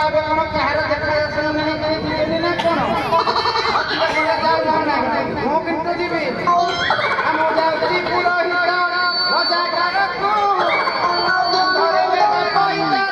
ଏବେ କଣ କାହାର ଦେଖା ଦର୍ଶନ ନାହିଁ ନା କଣ? ମୁଁ କିନ୍ତୁ ଯିବି। ମୁଁ ଯାଉଛି ପୁରୋହିତ ରଜାକାରକୁ ଧରିବେ ପଇସା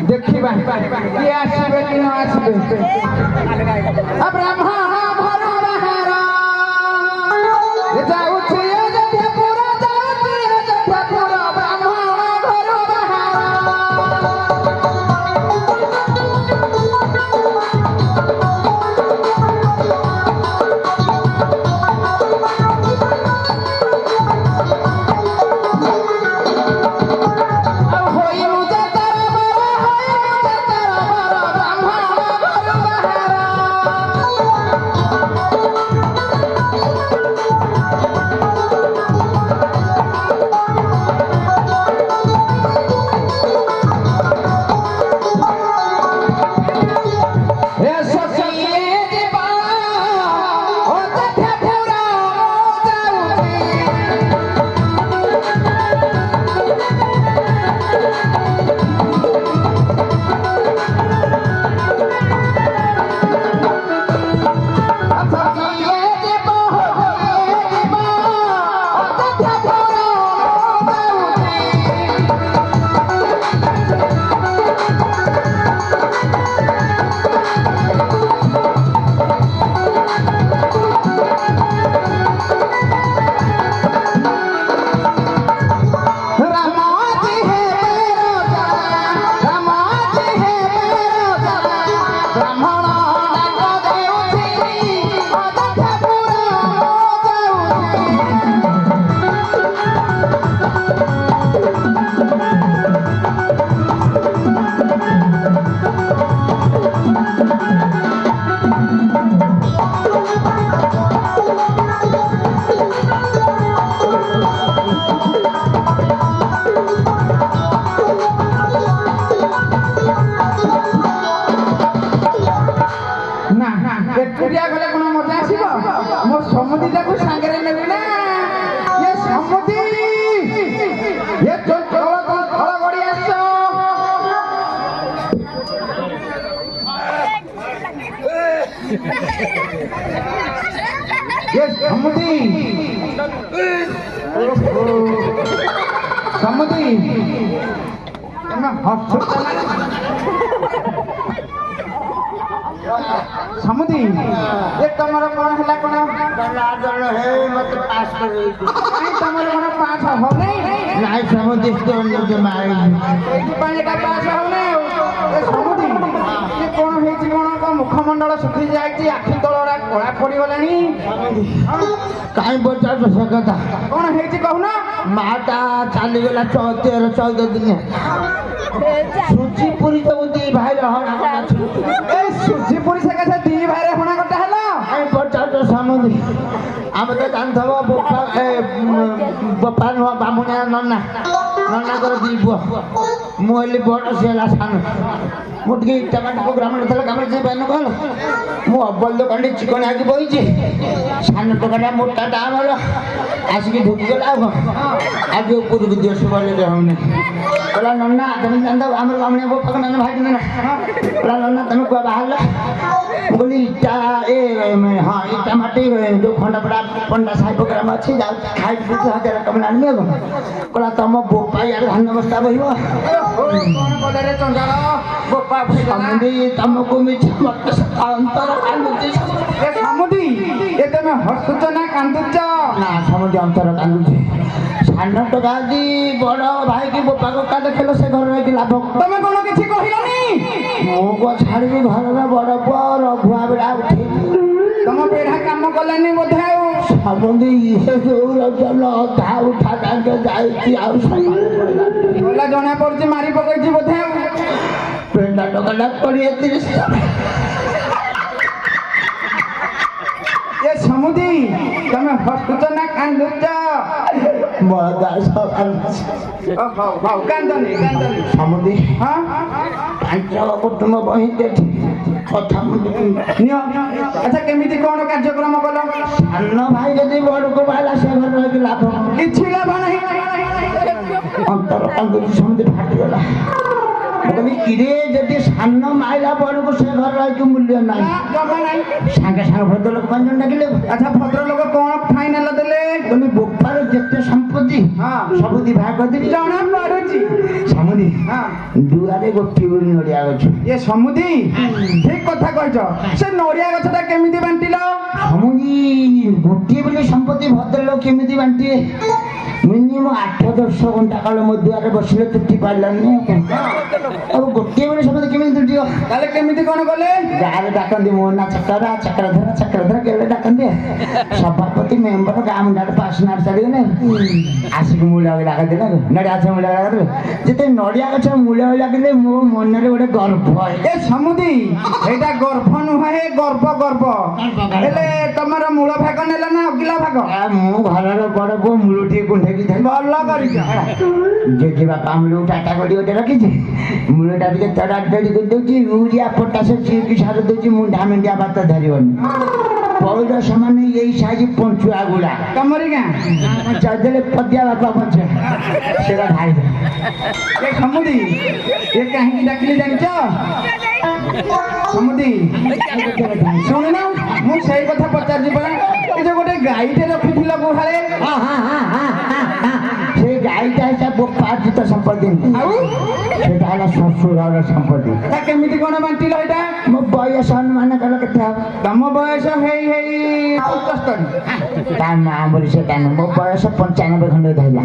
देखिबा के आसीबे कि न आसीबे ब्रह्मा भरो बहारा जाउछि अयोध्यापुर जाउछि अयोध्यापुर ब्रह्मा भरो बहारा एकुटिया गले कोन मजा आसीबो मो समुदी ताको सांगरे नेबी ना ये समुदी ये तो थोड़ा गड़ी आसो ये समुदी समुदी ତମେ ହସୁଛ ନା ସମୁଦି ଏ ତମର କଣ ହେଲା କଣ ମତେ ପାସ୍ କରେଇଛି କାଇଁ ତମର କଣ ପାସ୍ ହଉନାଇ ନାଇଁ ସମୁଦ୍ର ଏଇଥିପାଇଁ ଏଟା ପାସ୍ ହଉନାଇ ଏ ସମୁଦି ଏ କଣ ହେଇଛି କଣ ମୁଖମଣ୍ଡଳ ଶୁଖି ଯାଇଛି ଆଖି ତଳରା କଳା ପଡିଗଲାଣି କାହିଁ ପଚାରୁଛ ସେ କଥା କଣ ହେଇଛି କହୁନ ମାଟା ଚାଲିଗଲା 13-14 ଦିନ ସୁଚି ପୁରୀ ସବୁ ଦି ଭାଇର ହଣା ଏ ସୁଜି ପୁରୀ ସେ କଥା ଦି ଭାଇରେ ହଣା କଟା ହେଲା କାହିଁ ପଚାରୁଛ ସମୁଦ୍ର ଆମେ ତ ଜାଣିଥବ ବୋପା ନୁହଁ ବାମୁଣିଆ ନନାଙ୍କର ଦି ପୁଅ ମୁଁ ହେଲି ବଡ଼ ସେ ହେଲା ସାନ ମୁଁ ଟିକେ ଟମାଟୋ ଗ୍ରାମରେ ଥିଲା କାମରେ ସେ ପାଇନ କଲ ମୁଁ ଅବଲ ଦୋକାନରେ ଚିକଣ ଆଗି ବଇଛି ସାନ ଟୋକାଟା ମୋଟାଟା ଆମର ଆସିକି ଢୁକିଗଲା ଆଉ ଆଜି ଉପରକୁ ଦିଅ ସୁବଳରେ ହଉନି କହିଲା ନନା ତମେ ଜାଣିଥାଉ ଆମର ବାମୁଣିଆ ବୋପା ନନା ଭାଇ ନନା କହିଲା ନନା ତମେ କୁଆ ବାହାରିଲ ମୁଁ କହିଲି ଇଟା ହଁ ଇଟା ମାଟି ଯୋଉ ଖଣ୍ଡପଡ଼ା ପଣ୍ଡା ସାହି ପ୍ରୋଗ୍ରାମ ଅଛି ଯାଉଛି ଖାଇ 1000 ଟଙ୍କା ଆଣିବି ଆଉ କହିଲା ତମ ବୋପା ଇଆଡ଼େ ଧାନ ବସ୍ତା ବହିବ ଚଣ୍ଡାଳ ବୋପା ତମକୁ ମିଛ ମତେ ଅନ୍ତର କାନ୍ଦୁଛି ଏ ସମୁଦି ଏ ତମେ ହସୁଛ ନା କାନ୍ଦୁଛ ନା ସମୁଦ୍ର ଅନ୍ତର କାନ୍ଦୁଛି ସାନ ଟୋକା ଯଦି ବଡ଼ ଭାଇକି ବୋପା କକା ଦେଖିଲ ସେ ଘରେ ରହିକି ଲାଭ ତମେ କଣ କିଛି କହିଲନି ମୁଁ କଣ ଛାଡ଼ିବି ଘରର ବଡ଼ ପୁଅ ରଘୁଆ ବେଳା ଉଠି ତମ ବେଢା କାମ କଲାନି ବୋଧେ ଆଉ ସମୁଦ୍ର ଇଏ ଯୋଉ ରଜନ ଅଧା ଉଠା ତାଙ୍କେ ଯାଇଛି ଆଉ ଗଲା ଜଣା ପଡୁଛି ମାରି ପକେଇଛି ବୋଧେ ଆଉ ପେଣ୍ଡା ଟୋକାଟା 20-30 ଏ ସମୁଦି ତମେ ହସୁଛ ନା କାନ୍ଦୁଛ ହଉ କାନ୍ଦନି ସମୁଦ୍ର ହଁ 5 କୁଟୁମ୍ବ ବହି କଥା ନିଅ ଆଚ୍ଛା କେମିତି କଣ କାର୍ଯ୍ୟକ୍ରମ କଲ ସାନ ଭାଇ ଯଦି ବଡ଼କୁ ବାହାରିଲା ସେ ଘରେ ରହିକି ଲାଭ କିଛି ଲାଭ ନାହିଁ ଅନ୍ତର କାନ୍ଦୁଛି ସମୁଦ୍ର ଫାଟିଗଲା ମୁଁ କହିଲି କିରେ ଯଦି ସାନ ମାଇଲା ବଡ଼କୁ ସେ ଘରେ ରହିକି ମୂଲ୍ୟ ନାହିଁ ସାଙ୍ଗେ ସାଙ୍ଗେ ଭଦ୍ରଲୋକ 5 ଜଣ ଡାକିଲେ ଆଚ୍ଛା ଭଦ୍ରଲୋକ କଣ ଫାଇନାଲ ଦେଲେ କହିଲି ବୋପାର ଯେତେ ସମ୍ପତ୍ତି ସବୁ ଦି ଭାଗ କରିଦେବି ଜଣା ପଡୁଛି ସମୁଦି ଦୁଆରେ ଗୋଟିଏ ବୋଲି ନଡ଼ିଆ ଗଛ ଏ ସମୁଦି ଠିକ କଥା କହିଛ ସେ ନଡ଼ିଆ ଗଛଟା କେମିତି ବାଣ୍ଟିଲ ସମୁଦି ଗୋଟିଏ ବୋଲି ସମ୍ପତ୍ତି ଭଦ୍ରଲୋକ କେମିତି ବାଣ୍ଟିବେ ମିନିମମ୍ 8-10 ଘଣ୍ଟା କାଳ ମୋ ଦୁଆରେ ବସିଲେ ତୁଟି ପାରିଲାନି ଆଉ ଗୋଟିଏ ବେଳେ ସମସ୍ତେ କେମିତି ତୁଟିବ ତାହେଲେ କେମିତି କଣ କଲେ ଗାଁରେ ଡାକନ୍ତି ମୋ ନା ଚକ୍ରଧର କେବେ ଡାକନ୍ତି ସଭାପତି ମେମ୍ବର ଗାଁ ମୁଣ୍ଡାରେ ପାସ୍ ନାଟ ଚାଲିଗଲେ ଆସିକି ମୂଳ ଡାକନ୍ତି ନଡ଼ିଆ ଗଛ ମୂଳ ଡାକନ୍ତି ଯେତେ ନଡ଼ିଆ ଗଛ ମୂଳ ଲାଗିଲେ ମୋ ମନରେ ଗୋଟେ ଗର୍ବ ଏ ସମୁଦି ଏଇଟା ଗର୍ଭ ନୁହେଁ ଗର୍ବ ହେଲେ ତମର ମୂଳ ଭାଗ ନେଲ ନା ଅଗିଲା ଭାଗ ମୁଁ ଘରର ବଡ଼ ପୁଅ ମୂଳ ଟିକେ କୁଣ୍ଢେଇକି ଭଲ କରିଛ ଜେଜେ ବାପା ମୂଳକୁ ଟାଟା କରି ଗୋଟେ ରଖିଛି ମୂଳଟା ଟିକେ ତଡ଼ା ତଡ଼ି କରିଦେଉଛି ୟୁରିଆ ପଟାସ ଚିକି ସାର ଦେଉଛି ମୁଣ୍ଡା ମେଣ୍ଡିଆ ବାତ ଧରିବନି ପୌର ସମାନେ ଏଇ ସାଇଜ ପଞ୍ଚୁଆ ଗୁଡ଼ା ତମରି ଗାଁ ଚଦେଲେ ପଦିଆ ବାପା ପଞ୍ଚ ସେଟା ଭାଇ ଏ ସମୁଦି ଏ କାହିଁକି ଡାକିଲି ଜାଣିଛ ସମୁଦି ଶୁଣିନ ମୁଁ ସେଇ କଥା ପଚାରୁଛି ପରା ଏ ଯୋଉ ଗୋଟେ ଗାଈଟେ ରଖିଥିଲ ଗୁହାଳେ ସେ ଗାଈଟା ହିସାବ ବୋପାର୍ଜିତ ସମ୍ପତ୍ତି ଆଉ ସେଟା ହେଲା ଶ୍ୱଶୁରର ସମ୍ପତ୍ତି ତା କେମିତି କଣ ବାଣ୍ଟିଲ ଏଇଟା ମୋ ବୟସ ଅନୁମାନ କଲ କେତେ ହବ ତମ ବୟସ ହେଇ 75 ତା ନାଁ ବୋଲି ସେଟା ନୁହଁ ମୋ ବୟସ 95 ଖଣ୍ଡେ ଧରିଲା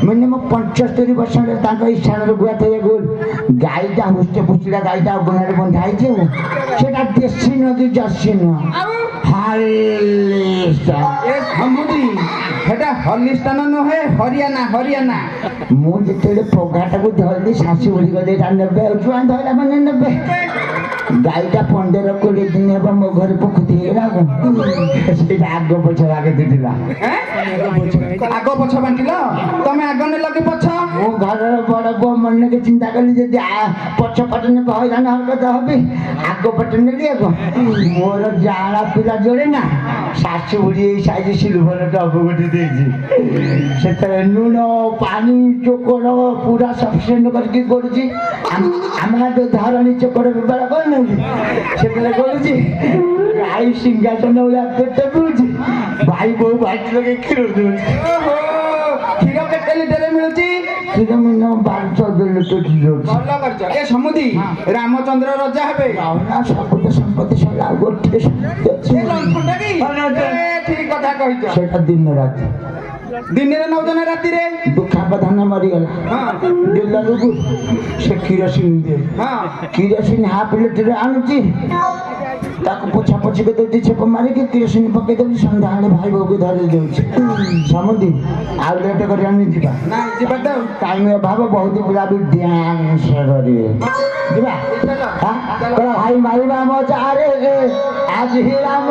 ମିନିମମ୍ 75 ବର୍ଷରେ ତାଙ୍କ ଇଚ୍ଛାରେ ଗୁଆ ଥଇବାକୁ ଗାଈଟା ହୁଷ୍ଟ ପୁଷ୍ଟିଟା ଗାଈଟା ଅଗଣାରେ ବନ୍ଧା ହେଇଛି ସେଟା ଦେଶୀ ନଦୀ ଜର୍ସି ନୁହଁ ସେଟା ହଲିସ୍ତାନ ନୁହେଁ ହରିୟାଣା ମୁଁ ଯେତେବେଳେ ପଘାଟାକୁ ଧରିଲି ଶାଶୁ ବୋଲି ଗଲେ ନେବେ ଛୁଆ ଧରିଲା ମାନେ ନେବେ ଗାଈଟା 15-20 ଦିନ ହେବ ମୋ ଘରେ ପୋଖରୀ ହେଇଗଲା ସେଇଟା ଆଗ ପଛ ଆଗେ ଦିଥିଲା ଆଗ ପଛ ବାଣ୍ଟିଲ ତମେ ଆଗ ନେଲ କି ପଛ ମୁଁ ଘରର ବଡ଼ ପୁଅ ମନେକି ଚିନ୍ତା କଲି ଯଦି ପଛ ପଟେ ନେବେ ହଇରାଣ ହରକତ ହବି ଆଗ ପଟେ ନେଲି ଆଗ ମୋର ଜାଳା ପିଲା ଯୋଡ଼େ ନା ଶାଶୁ ବୁଢ଼ୀ ଏଇ ସାଇଜ ସିଲଭର ଟପ୍ ଗୋଟେ ଦେଇଛି ସେଥିରେ ଲୁଣ ପାଣି ଚୋକଡ଼ ପୁରା ସଫିସିଏଣ୍ଟ କରିକି କରୁଛି ଆମେ ଯୋଉ ଧରଣୀ ଚୋକଡ଼ ବ୍ୟବହାର କରୁନାହୁଁ ସେଥିରେ କରୁଛି ଗାଈ ସିଂହାସନ ଭଳିଆ ପେଟ ପିଉଛି ଭାଇ ବୋଉ ବାଟି ଲଗେଇ କ୍ଷୀର ଦଉଛି କ୍ଷୀର କେତେ ଲିଟର ମିଳୁଛି ରାତିରେ ମିନିମମ୍ 5-6 ଲିଟର କ୍ଷୀର ଅଛି। ଭଲ କରିଛ। ଏ ସମୁଦି ରାମଚନ୍ଦ୍ର ରଜା ହେବେ। ନା ସବୁଠୁ ସମ୍ପତ୍ତି ସରିଲା ଆଉ ଗୋଟିଏ ସମ୍ପତ୍ତି ଅଛି। ଏ ଲଣ୍ଠନଟା କି? ଏ ଠିକ କଥା କହିଛ। ସେଇଟା ଦିନ ରାତି ଦିନରେ ନଉଛ ନା ରାତିରେ? ଦୁଃଖା ପ୍ରଧାନ ମରିଗଲା ହଁ ଦିଲକୁ ସେ କିରୋସିନ ଦିଏ ହଁ କିରୋସିନ ହାଫ ଲିଟର ଆଣୁଛି ତାକୁ ପୋଛା ପୋଛି କରି ଦଉଛି ଛେପ ମାରିକି କିରୋସିନ ପକେଇ ଦଉଛି ସନ୍ଧ୍ୟାବେଳେ ଭାଇ ବୋଉକୁ ଧରି ଦଉଛି ସମୁଦି ଆଉ ଲେଟ କରି ଆମେ ଯିବା ନାଇଁ ଯିବା ତ। ଟାଇମ ଅଭାବ ବହୁତ ପିଲା ବି ଡ୍ୟାନ୍ସ କରିବେ ଯିବା କହ ଭାଇ ମାରିବା ଆମ ଚାରେ ଆଜି ରାମ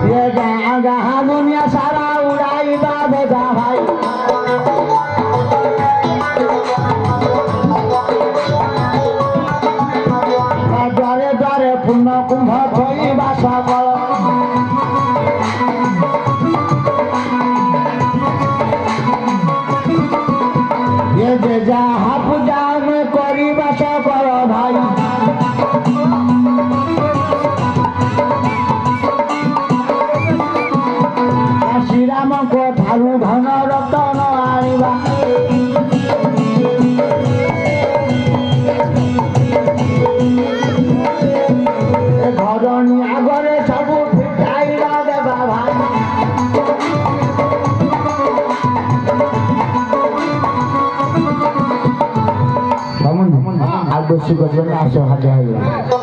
ये जहाँ जहाँ दुनिया सारा उड़ाई बाबा भाई द्वारे द्वारे पूर्ण कुंभ थई बास कल ये जे जहाँ पूजा में करी बास कर भाई ଶ୍ରୀରାମଙ୍କ ଠାରୁ ଧନ ରତନ ଆଣିବା ଘରଣୀ ଆଗରେ ସବୁ ଫିଟାଇବା ଦେବା ଭାଇ ଆଉ ବେଶୀ କରିବେ ଆସ ହାଜା ହେଇଗଲା